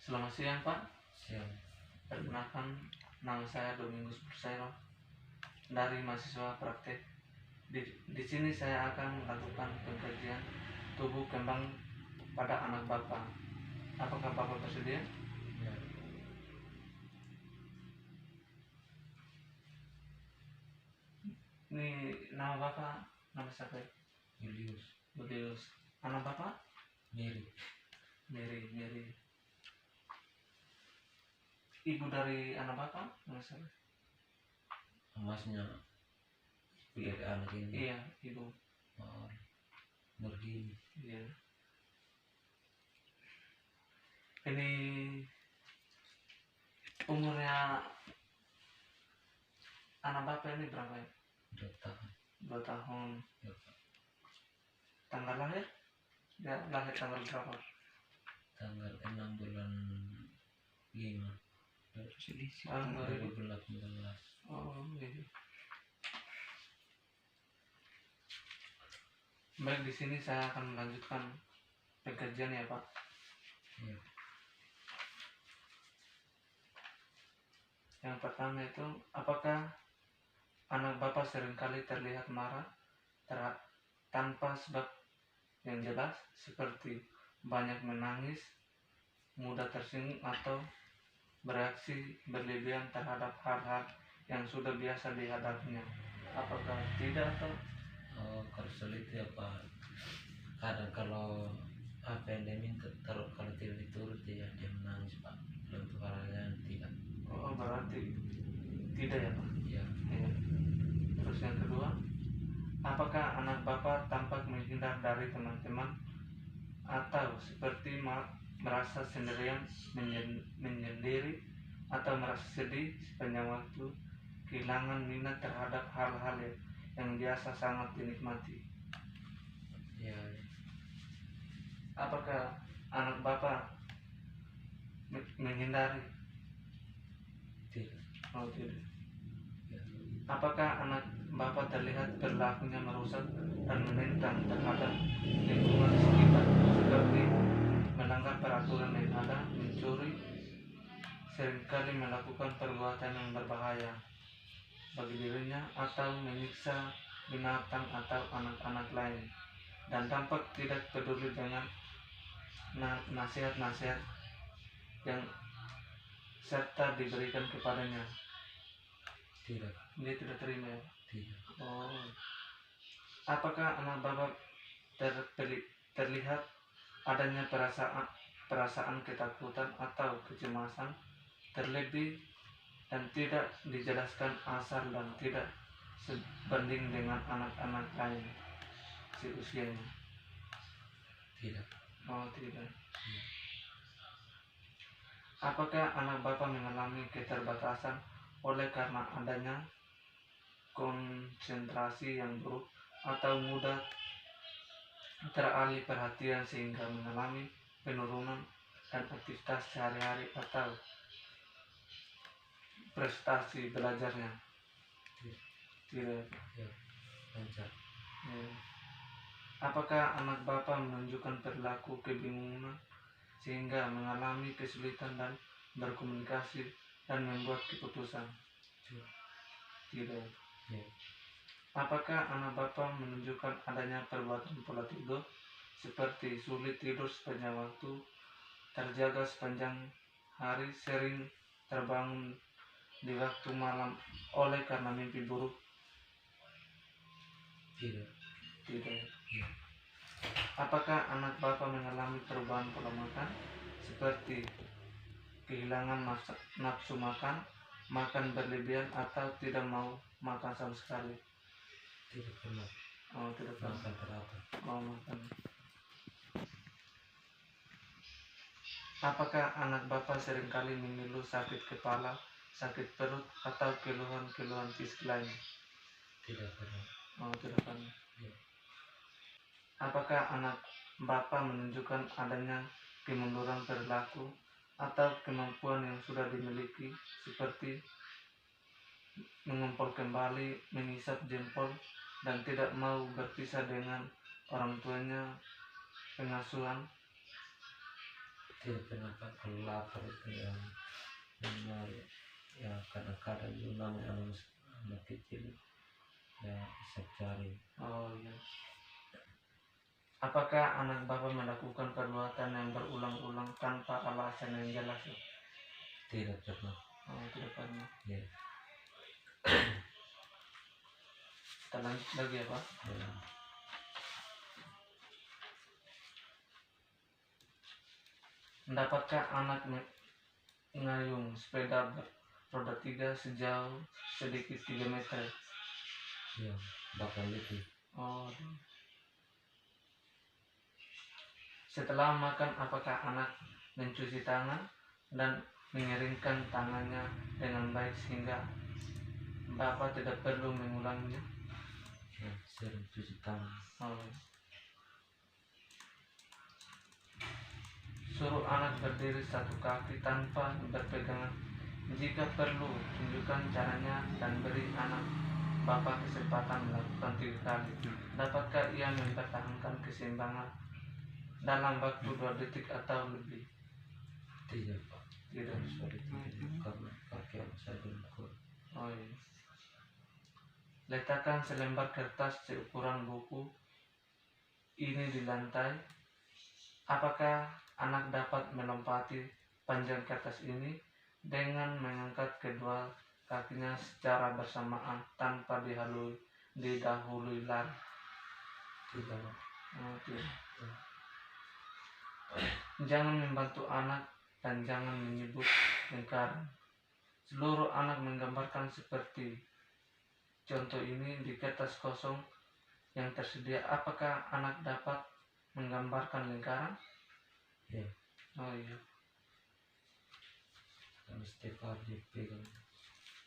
Selamat siang Pak. Siang. Perkenalkan, nama saya Domingus Persero dari mahasiswa praktek. Di sini saya akan melakukan pengkajian tubuh kembang pada anak Bapak. Apakah Bapak bersedia? Ya. Ini nama Bapak, nama siapa? Julius. Anak Bapak? Mary. Ibu dari anak Bapak, nama siapa? Emasnya ibu dari anak ini. Iya, ibu. Nurdin. Iya. Ini umurnya anak Bapak ini berapa ya? 2 tahun. Ya. Tanggal lahir? Ya, lahir tanggal berapa? Tanggal 6 bulan 5 Tahun 2018. Oh, iya. Baik, di sini saya akan melanjutkan pengkajian ya Pak. Ya. Yang pertama itu, apakah anak Bapak seringkali terlihat marah tanpa sebab yang jelas, seperti banyak menangis, mudah tersinggung, atau bereaksi berlebihan terhadap hal-hal yang sudah biasa dihadapinya? Apakah tidak atau? Kalau sulit ya Pak, kadang kalau apa yang dia minta kalau tidak dituruti ya dia menangis Pak. Untuk hal yang tidak. Oh, berarti tidak ya Pak? Ya. Ya. Terus yang kedua, apakah anak Bapak tampak menghindar dari teman-teman atau seperti merasa sendirian, menyendiri, atau merasa sedih sepanjang waktu, kehilangan minat terhadap hal-hal yang biasa sangat dinikmati? Ya. Apakah anak Bapak menghindari? Tidak. Oh, tidak. Ya. Apakah anak Bapak terlihat perilakunya merusak dan menentang terhadap lingkungan sekitar, seperti melanggar peraturan yang ada, mencuri, seringkali melakukan perbuatan yang berbahaya bagi dirinya, atau menyiksa binatang atau anak-anak lain, dan tampak tidak peduli dengan nasihat-nasihat yang serta diberikan kepadanya? Tidak. Dia tidak terima ya? Tidak. Oh. Apakah anak Bapak terlihat adanya perasaan ketakutan atau kecemasan terlebih dan tidak dijelaskan asal dan tidak sebanding dengan anak-anak lain seusianya? Tidak. Oh, tidak. Apakah anak Bapak mengalami keterbatasan oleh karena adanya konsentrasi yang buruk atau mudah teralih perhatian sehingga mengalami penurunan dan aktivitas sehari-hari atau prestasi belajarnya? Tidak. Ya. Lancar. Ya. Apakah anak Bapak menunjukkan perilaku kebingungan sehingga mengalami kesulitan dan berkomunikasi dan membuat keputusan? Tidak. Ya. Apakah anak Bapak menunjukkan adanya perbuatan pola tidur seperti sulit tidur sepanjang waktu, terjaga sepanjang hari, sering terbangun di waktu malam oleh karena mimpi buruk? Tidak. Tidak. Ya. Apakah anak Bapak mengalami perubahan pola makan seperti kehilangan nafsu makan, makan berlebihan, atau tidak mau makan sama sekali? Tidak pernah. Oh, tidak pernah. Makan teratur. Oh, makan. Apakah anak Bapak seringkali mengeluh sakit kepala, sakit perut, atau keluhan-keluhan fisik lain? Tidak pernah. Oh, tidak pernah. Ya. Apakah anak Bapak menunjukkan adanya kemunduran perilaku atau kemampuan yang sudah dimiliki, seperti mengumpul kembali, mengisap jempol, dan tidak mau berpisah dengan orang tuanya, pengasuhan? tidak pernah Pak. Kalau lapar itu yang nyari ya, kadang-kadang juga namanya anak kecil ya bisa cari. Oh iya. Apakah anak Bapak melakukan perbuatan yang berulang-ulang tanpa alasan yang jelas? Tidak pernah. Oh, tidak pernah. Ya, Kita lanjut lagi ya Pak. ya. Mendapatkah anak mengayung sepeda roda 3 sejauh sedikit 3 meter? Ya, bahkan itu. Oh. Setelah makan, apakah anak mencuci tangan dan mengeringkan tangannya dengan baik sehingga Bapak tidak perlu mengulanginya? Ya, sering cuci tangan. Oh. Suruh anak berdiri satu kaki tanpa berpegangan. Jika perlu, tunjukkan caranya dan beri anak Bapak kesempatan melakukan 3 kali. Dapatkah ia mempertahankan keseimbangan dalam waktu 2 detik atau lebih? Tidak Pak. Tidak. Harus ada tidak karena kaki saya dengkul. Oh iya. Letakkan selembar kertas seukuran buku ini di lantai. Apakah anak dapat melompati panjang kertas ini dengan mengangkat kedua kakinya secara bersamaan tanpa didahului lari? Tidak Pak. Oh, tidak. Jangan membantu anak dan jangan menyebut lingkaran. Seluruh anak menggambarkan seperti contoh ini di kertas kosong yang tersedia. Apakah anak dapat menggambarkan lingkaran? Ya, Oh iya. karena setiap hari pegang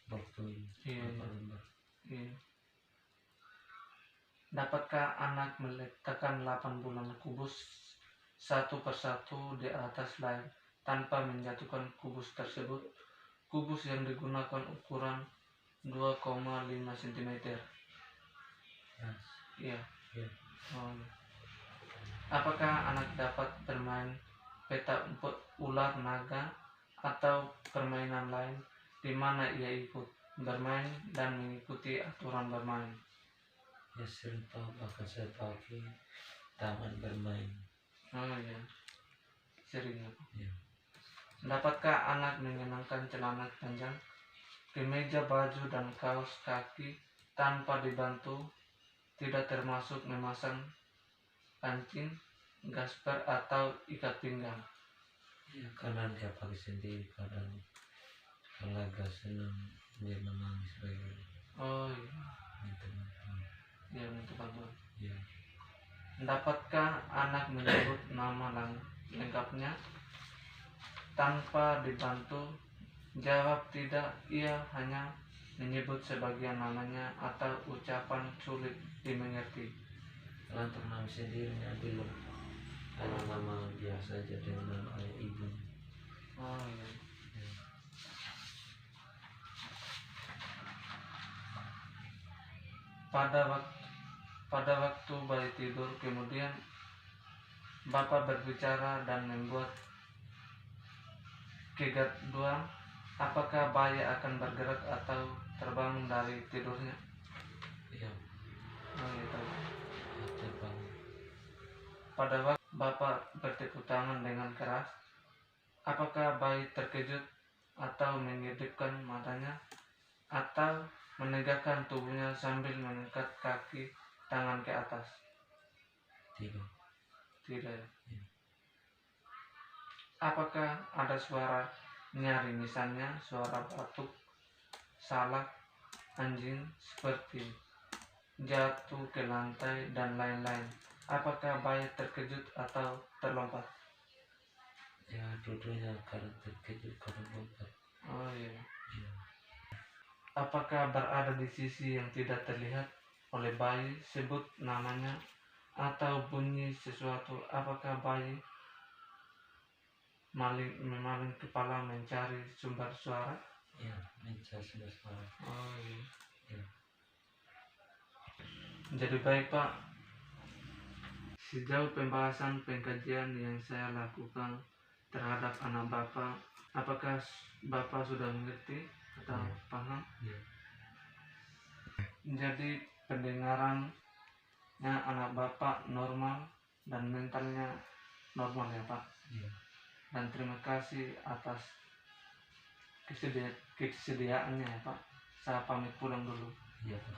waktu ini. Iya, iya. Lembar. Iya. Dapatkah anak meletakkan 8 bulan kubus satu persatu di atas layar tanpa menjatuhkan kubus tersebut? Kubus yang digunakan ukuran 2,5 cm. Ya, Iya. ya. Oh, iya. Apakah anak dapat bermain peta ular naga atau permainan lain di mana ia ikut bermain dan mengikuti aturan bermain? Ya, sering Pak. Bahkan saya pakai taman bermain. Oh iya, sering ya. Ya. Dapatkah anak mengenakan celana panjang, kemeja, baju, dan kaos kaki tanpa dibantu, tidak termasuk memasang kancing, gasper, atau ikat pinggang? Ya, kadang dia pakai sendiri, kadang kalau agak senang dia menangis bagaimana. Oh iya, Minta bantuan. ya untuk bantuan. Ya, Dapatkah anak menyebut nama lengkapnya tanpa dibantu? Jawab tidak, ia hanya menyebut sebagian namanya atau ucapan sulit dimengerti. kalau untuk nama sendirinya belum, hanya nama biasa aja dengan nama ayah ibu. Oh iya. Ya. Pada waktu bayi tidur, kemudian Bapak berbicara dan membuat kegaduhan, apakah bayi akan bergerak atau terbangun dari tidurnya? Ya, Oh iya, tahu. ya terbang. Pada waktu Bapak bertepuk tangan dengan keras, apakah bayi terkejut atau mengedipkan matanya atau menegakkan tubuhnya sambil mengangkat kaki tangan ke atas? Tidak. Tidak. Ya. Apakah ada suara nyari, misalnya suara batuk, salak, anjing seperti jatuh ke lantai dan lain-lain? Apakah bayi terkejut atau terlompat? Ya, dua-duanya kadang terkejut, kadang lompat. Oh iya. Ya. Apakah berada di sisi yang tidak terlihat oleh bayi, sebut namanya, atau bunyi sesuatu? Apakah bayi memaling kepala mencari sumber suara? Ya, mencari sumber suara. Oh iya. Ya. Jadi baik Pak, sejauh pembahasan pengkajian yang saya lakukan terhadap anak Bapak. Apakah Bapak sudah mengerti atau Iya. paham? Iya. Jadi pendengarannya anak Bapak normal dan mentalnya normal ya Pak. Iya. Dan terima kasih atas kesediaannya ya Pak. Saya pamit pulang dulu. Iya Pak.